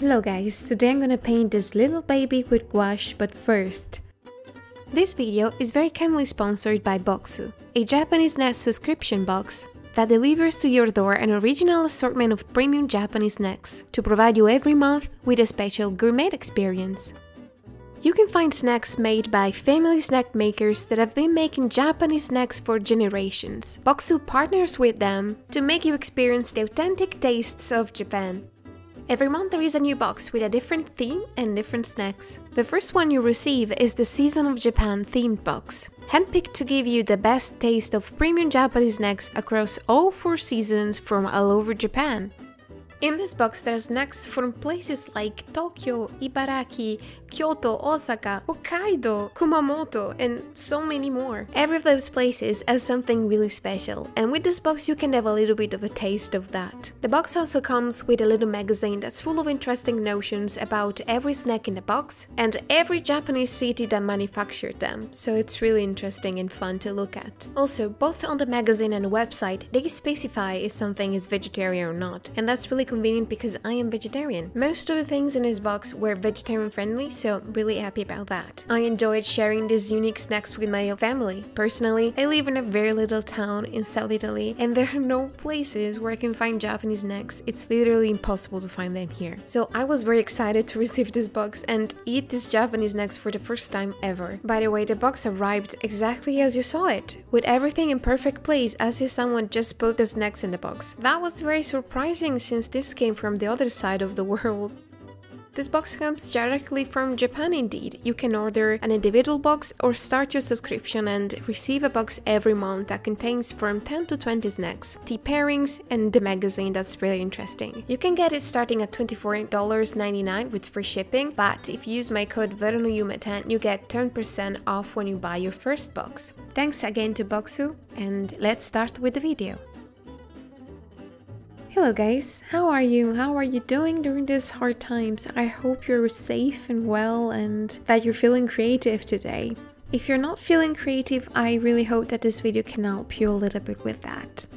Hello guys, today I'm gonna paint this little baby with gouache, but first. This video is very kindly sponsored by Boxu, a Japanese net subscription box that delivers to your door an original assortment of premium Japanese snacks to provide you every month with a special gourmet experience. You can find snacks made by family snack makers that have been making Japanese snacks for generations. Boxu partners with them to make you experience the authentic tastes of Japan. Every month there is a new box with a different theme and different snacks. The first one you receive is the Season of Japan themed box, handpicked to give you the best taste of premium Japanese snacks across all 4 seasons from all over Japan. In this box there are snacks from places like Tokyo, Ibaraki, Kyoto, Osaka, Hokkaido, Kumamoto, and so many more. Every of those places has something really special, and with this box you can have a little bit of a taste of that. The box also comes with a little magazine that's full of interesting notions about every snack in the box and every Japanese city that manufactured them, so it's really interesting and fun to look at. Also, both on the magazine and the website they specify if something is vegetarian or not, and that's really convenient because I am vegetarian. Most of the things in this box were vegetarian friendly, so really happy about that. I enjoyed sharing these unique snacks with my family. Personally, I live in a very little town in South Italy and there are no places where I can find Japanese snacks. It's literally impossible to find them here. So I was very excited to receive this box and eat these Japanese snacks for the first time ever. By the way, the box arrived exactly as you saw it, with everything in perfect place as if someone just put the snacks in the box. That was very surprising since this came from the other side of the world. This box comes directly from Japan indeed. You can order an individual box or start your subscription and receive a box every month that contains from 10 to 20 snacks, tea pairings, and the magazine that's really interesting. You can get it starting at $24.99 with free shipping, but if you use my code weronoyume10 you get 10% off when you buy your first box. Thanks again to Boxu, and let's start with the video. Hello guys, how are you? How are you doing during these hard times? I hope you're safe and well and that you're feeling creative today. If you're not feeling creative, I really hope that this video can help you a little bit with that.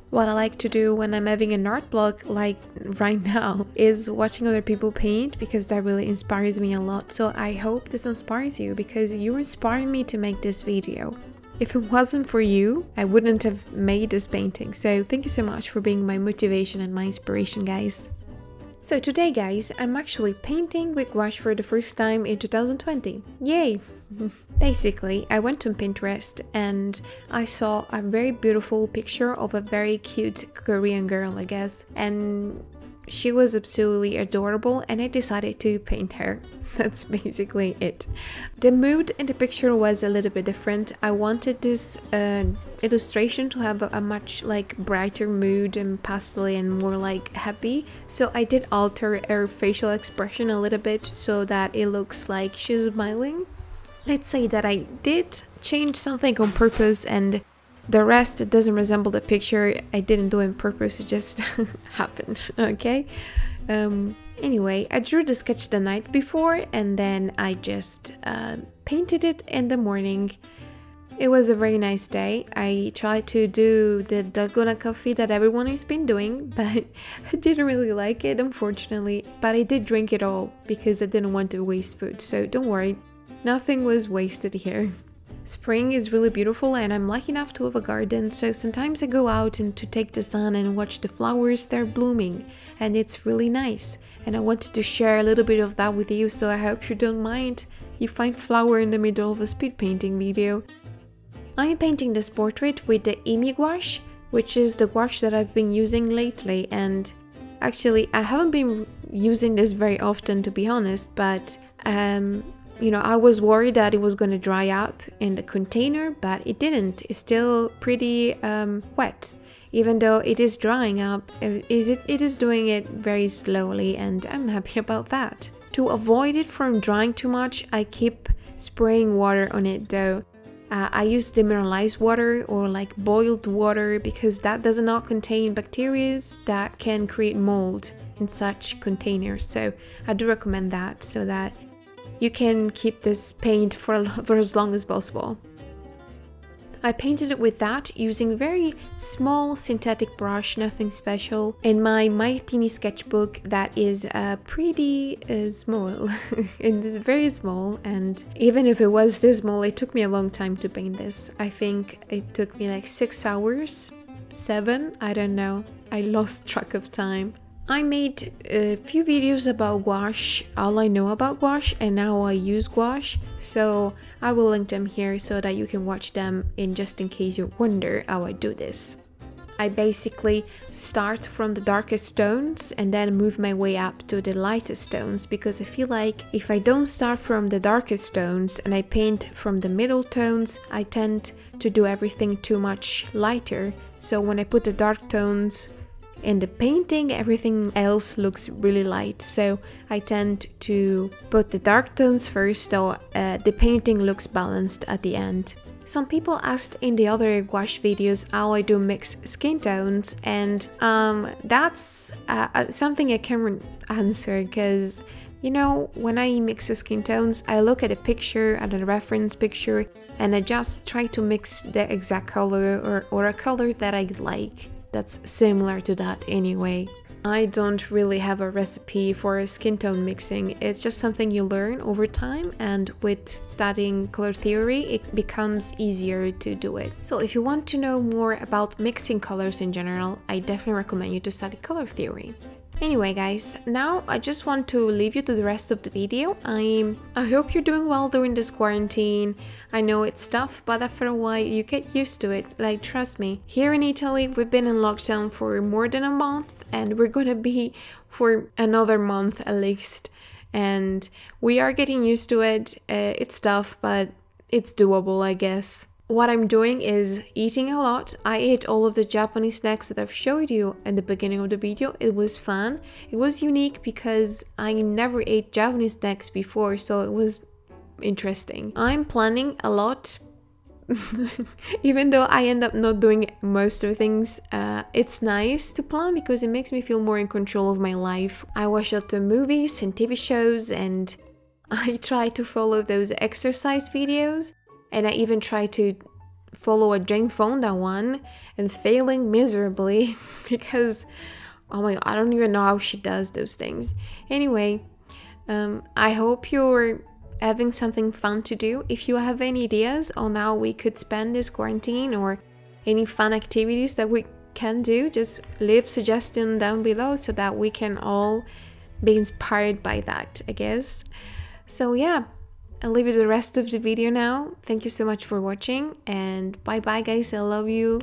What I like to do when I'm having an art block like right now is watching other people paint, because that really inspires me a lot. So I hope this inspires you because you inspired me to make this video. If it wasn't for you, I wouldn't have made this painting, so thank you so much for being my motivation and my inspiration, guys. So today, guys, I'm actually painting with gouache for the first time in 2020. Yay! Basically, I went to Pinterest and I saw a very beautiful picture of a very cute Korean girl, I guess, and she was absolutely adorable and I decided to paint her. That's basically it. The mood in the picture was a little bit different. I wanted this illustration to have a much like brighter mood and pastel and more like happy. So I did alter her facial expression a little bit so that it looks like she's smiling. Let's say that I did change something on purpose and the rest doesn't resemble the picture. I didn't do it on purpose, it just happened, okay? Anyway, I drew the sketch the night before and then I just painted it in the morning. It was a very nice day. I tried to do the dalgona coffee that everyone has been doing, but I didn't really like it, unfortunately. But I did drink it all because I didn't want to waste food, so don't worry, nothing was wasted here. Spring is really beautiful and I'm lucky enough to have a garden, so sometimes I go out and to take the sun and watch the flowers they're blooming, and it's really nice. And I wanted to share a little bit of that with you, so I hope you don't mind you find flower in the middle of a speed painting video. I am painting this portrait with the Imi gouache, which is the gouache that I've been using lately, and actually I haven't been using this very often to be honest, but you know, I was worried that it was going to dry up in the container, but it didn't. It's still pretty wet. Even though it is drying up, it is doing it very slowly, and I'm happy about that. To avoid it from drying too much, I keep spraying water on it though. I use demineralized water or like boiled water because that does not contain bacteria that can create mold in such containers. So I do recommend that so that you can keep this paint for as long as possible. I painted it with that using very small synthetic brush, nothing special, and my teeny sketchbook that is pretty small. It is very small, and even if it was this small, it took me a long time to paint this. I think it took me like 6 hours, 7, I don't know. I lost track of time. I made a few videos about gouache, all I know about gouache, and now I use gouache, so I will link them here so that you can watch them just in case you wonder how I do this. I basically start from the darkest tones and then move my way up to the lightest tones, because I feel like if I don't start from the darkest tones and I paint from the middle tones, I tend to do everything too much lighter. So when I put the dark tones in the painting, everything else looks really light, so I tend to put the dark tones first, so the painting looks balanced at the end. Some people asked in the other gouache videos how I do mix skin tones, and that's something I can answer, because you know, when I mix the skin tones, I look at a picture, at a reference picture, and I just try to mix the exact color or a color that I like. That's similar to that anyway. I don't really have a recipe for skin tone mixing. It's just something you learn over time, and with studying color theory, it becomes easier to do it. So if you want to know more about mixing colors in general, I definitely recommend you to study color theory. Anyway guys, now I just want to leave you to the rest of the video. I hope you're doing well during this quarantine. I know it's tough, but after a while you get used to it, like trust me. Here in Italy, we've been in lockdown for more than a month, and we're gonna be for another month at least. And we are getting used to it. It's tough, but it's doable, I guess. What I'm doing is eating a lot. I ate all of the Japanese snacks that I've showed you at the beginning of the video. It was fun. It was unique because I never ate Japanese snacks before, so it was interesting. I'm planning a lot. Even though I end up not doing most of the things, it's nice to plan because it makes me feel more in control of my life. I watch a lot of movies and TV shows, and I try to follow those exercise videos. And I even try to follow a Jane Fonda one, and failing miserably because, oh my god, I don't even know how she does those things. Anyway, I hope you're having something fun to do. If you have any ideas on how we could spend this quarantine or any fun activities that we can do, just leave suggestion down below so that we can all be inspired by that, I guess. So yeah. I'll leave you the rest of the video now. Thank you so much for watching, and bye bye guys, I love you.